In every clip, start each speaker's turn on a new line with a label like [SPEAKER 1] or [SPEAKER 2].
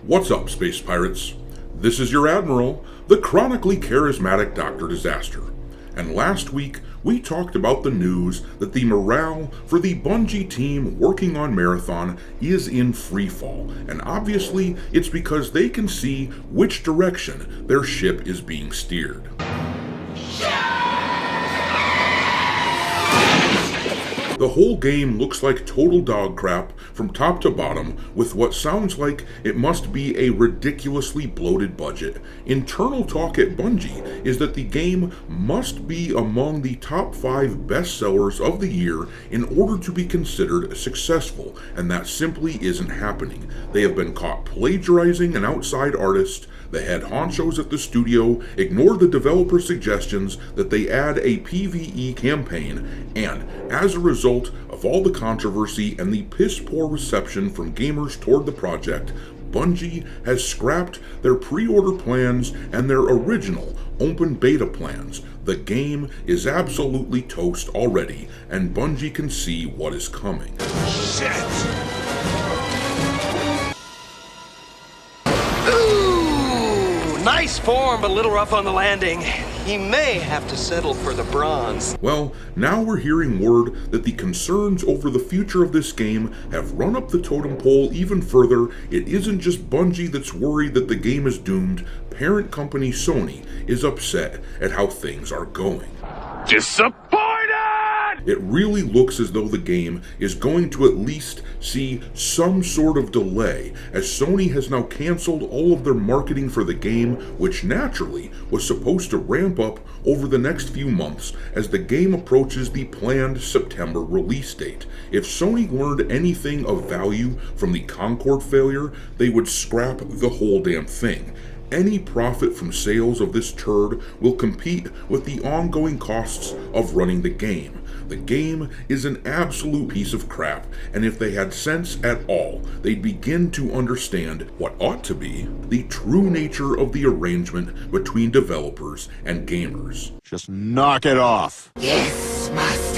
[SPEAKER 1] What's up, Space Pirates? This is your Admiral, the chronically charismatic Dr. Disaster. And last week, we talked about the news that the morale for the Bungie team working on Marathon is in freefall, and obviously it's because they can see which direction their ship is being steered. The whole game looks like total dog crap from top to bottom, with what sounds like it must be a ridiculously bloated budget. Internal talk at Bungie is that the game must be among the top 5 bestsellers of the year in order to be considered successful, and that simply isn't happening. They have been caught plagiarizing an outside artist. The head honchos at the studio ignored the developer suggestions that they add a PvE campaign, and as a result of all the controversy and the piss-poor reception from gamers toward the project, Bungie has scrapped their pre-order plans and their original open beta plans. The game is absolutely toast already, and Bungie can see what is coming.
[SPEAKER 2] Shit! Nice form, but a little rough on the landing. He may have to settle for the bronze.
[SPEAKER 1] Well, now we're hearing word that the concerns over the future of this game have run up the totem pole even further. It isn't just Bungie that's worried that the game is doomed. Parent company Sony is upset at how things are going.
[SPEAKER 2] Disappointed!
[SPEAKER 1] It really looks as though the game is going to at least see some sort of delay, as Sony has now canceled all of their marketing for the game, which naturally was supposed to ramp up over the next few months as the game approaches the planned September release date. If Sony learned anything of value from the Concord failure, they would scrap the whole damn thing. Any profit from sales of this turd will compete with the ongoing costs of running the game. The game is an absolute piece of crap, and if they had sense at all, they'd begin to understand what ought to be the true nature of the arrangement between developers and gamers.
[SPEAKER 3] Just knock it off.
[SPEAKER 4] Yes, master.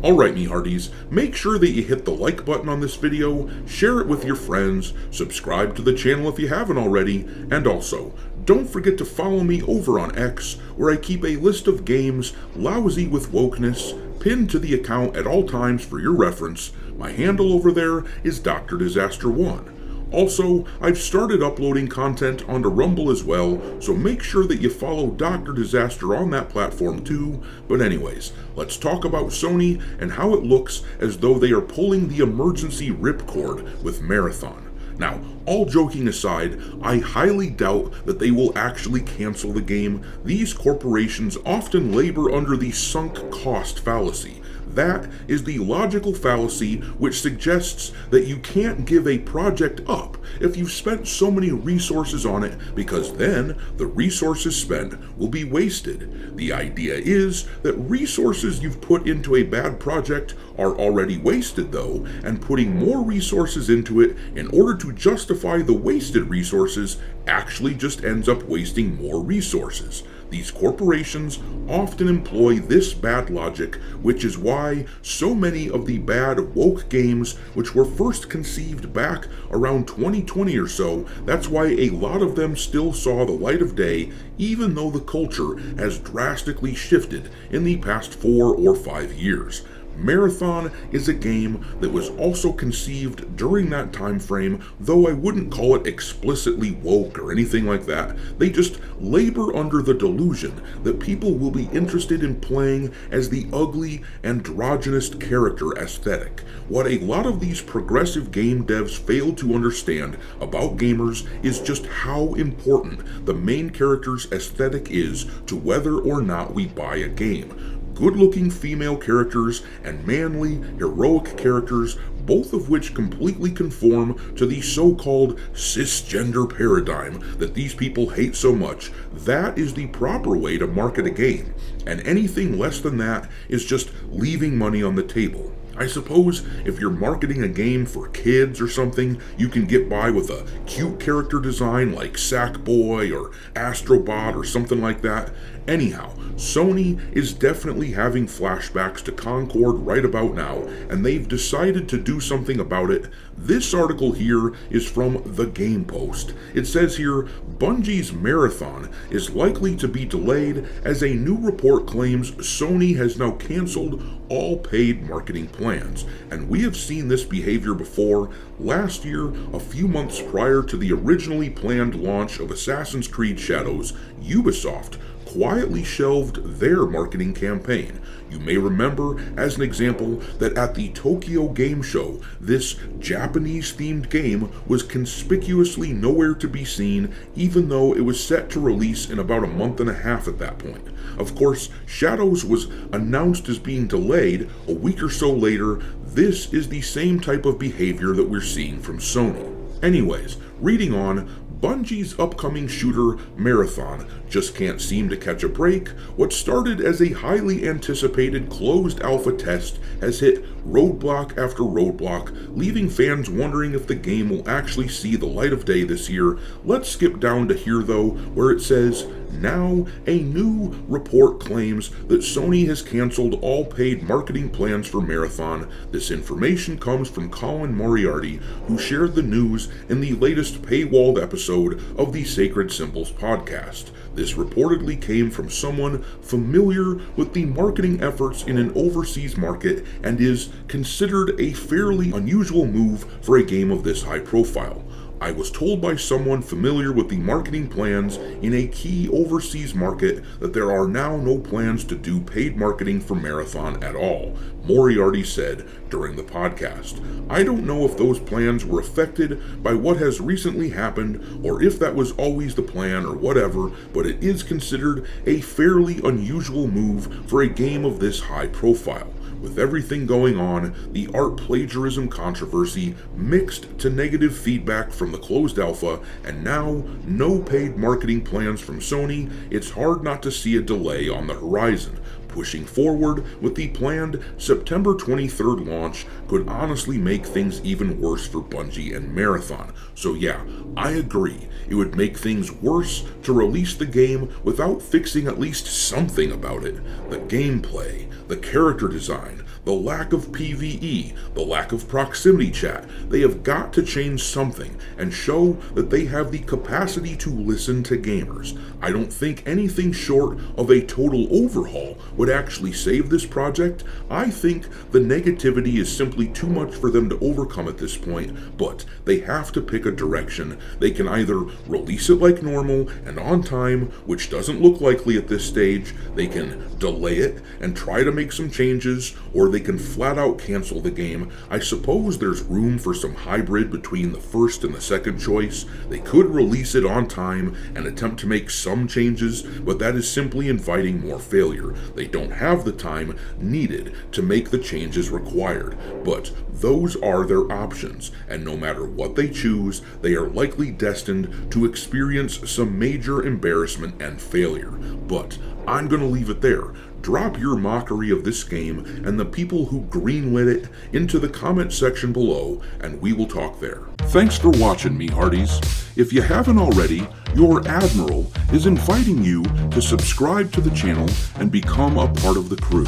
[SPEAKER 1] Alright, me hearties, make sure that you hit the like button on this video, share it with your friends, subscribe to the channel if you haven't already, and also, don't forget to follow me over on X, where I keep a list of games lousy with wokeness, pinned to the account at all times for your reference. My handle over there is Dr. Disaster 1. Also, I've started uploading content onto Rumble as well, so make sure that you follow Dr. Disaster on that platform too. But anyways, let's talk about Sony and how it looks as though they are pulling the emergency ripcord with Marathon. Now, all joking aside, I highly doubt that they will actually cancel the game. These corporations often labor under the sunk cost fallacy. That is the logical fallacy which suggests that you can't give a project up if you've spent so many resources on it, because then the resources spent will be wasted. The idea is that resources you've put into a bad project are already wasted though, and putting more resources into it in order to justify the wasted resources actually just ends up wasting more resources. These corporations often employ this bad logic, which is why so many of the bad woke games, which were first conceived back around 2020 or so, that's why a lot of them still saw the light of day, even though the culture has drastically shifted in the past 4 or 5 years. Marathon is a game that was also conceived during that time frame, though I wouldn't call it explicitly woke or anything like that. They just labor under the delusion that people will be interested in playing as the ugly, androgynous character aesthetic. What a lot of these progressive game devs fail to understand about gamers is just how important the main character's aesthetic is to whether or not we buy a game. Good-looking female characters and manly, heroic characters both of which completely conform to the so-called cisgender paradigm that these people hate so much. That is the proper way to market a game, and anything less than that is just leaving money on the table. I suppose if you're marketing a game for kids or something, you can get by with a cute character design like Sackboy or Astrobot or something like that. Anyhow, Sony is definitely having flashbacks to Concord right about now, and they've decided to do something about it. This article here is from The Game Post. It says here, Bungie's Marathon is likely to be delayed as a new report claims Sony has now canceled all paid marketing plans. And we have seen this behavior before. Last year, a few months prior to the originally planned launch of Assassin's Creed Shadows, Ubisoft quietly shelved their marketing campaign. You may remember, as an example, that at the Tokyo Game Show, this Japanese-themed game was conspicuously nowhere to be seen, even though it was set to release in about a month and a half at that point. Of course, Shadows was announced as being delayed a week or so later. This is the same type of behavior that we're seeing from Sony. Anyways, reading on, Bungie's upcoming shooter, Marathon, just can't seem to catch a break. What started as a highly anticipated closed alpha test has hit roadblock after roadblock, leaving fans wondering if the game will actually see the light of day this year. Let's skip down to here though, where it says, now, a new report claims that Sony has canceled all paid marketing plans for Marathon. This information comes from Colin Moriarty, who shared the news in the latest paywalled episode of the Sacred Symbols podcast. This reportedly came from someone familiar with the marketing efforts in an overseas market and is considered a fairly unusual move for a game of this high profile. I was told by someone familiar with the marketing plans in a key overseas market that there are now no plans to do paid marketing for Marathon at all, Moriarty said during the podcast. I don't know if those plans were affected by what has recently happened or if that was always the plan or whatever, but it is considered a fairly unusual move for a game of this high profile. With everything going on, the art plagiarism controversy, mixed to negative feedback from the closed alpha, and now no paid marketing plans from Sony, it's hard not to see a delay on the horizon. Pushing forward with the planned September 23rd launch could honestly make things even worse for Bungie and Marathon. So yeah, I agree. It would make things worse to release the game without fixing at least something about it. The gameplay, the character design, the lack of PvE, the lack of proximity chat. They have got to change something and show that they have the capacity to listen to gamers. I don't think anything short of a total overhaul would actually save this project. I think the negativity is simply too much for them to overcome at this point, but they have to pick a direction. They can either release it like normal and on time, which doesn't look likely at this stage. They can delay it and try to make some changes, or they can flat out cancel the game. I suppose there's room for some hybrid between the first and the second choice. They could release it on time and attempt to make some changes, but that is simply inviting more failure. They don't have the time needed to make the changes required, but those are their options, and no matter what they choose, they are likely destined to experience some major embarrassment and failure. But I'm gonna leave it there. Drop your mockery of this game and the people who greenlit it into the comment section below, and we will talk there. Thanks for watching, me hearties. If you haven't already, your Admiral is inviting you to subscribe to the channel and become a part of the crew.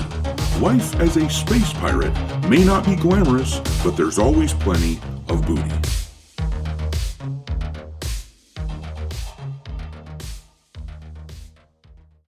[SPEAKER 1] Life as a space pirate may not be glamorous, but there's always plenty of booty.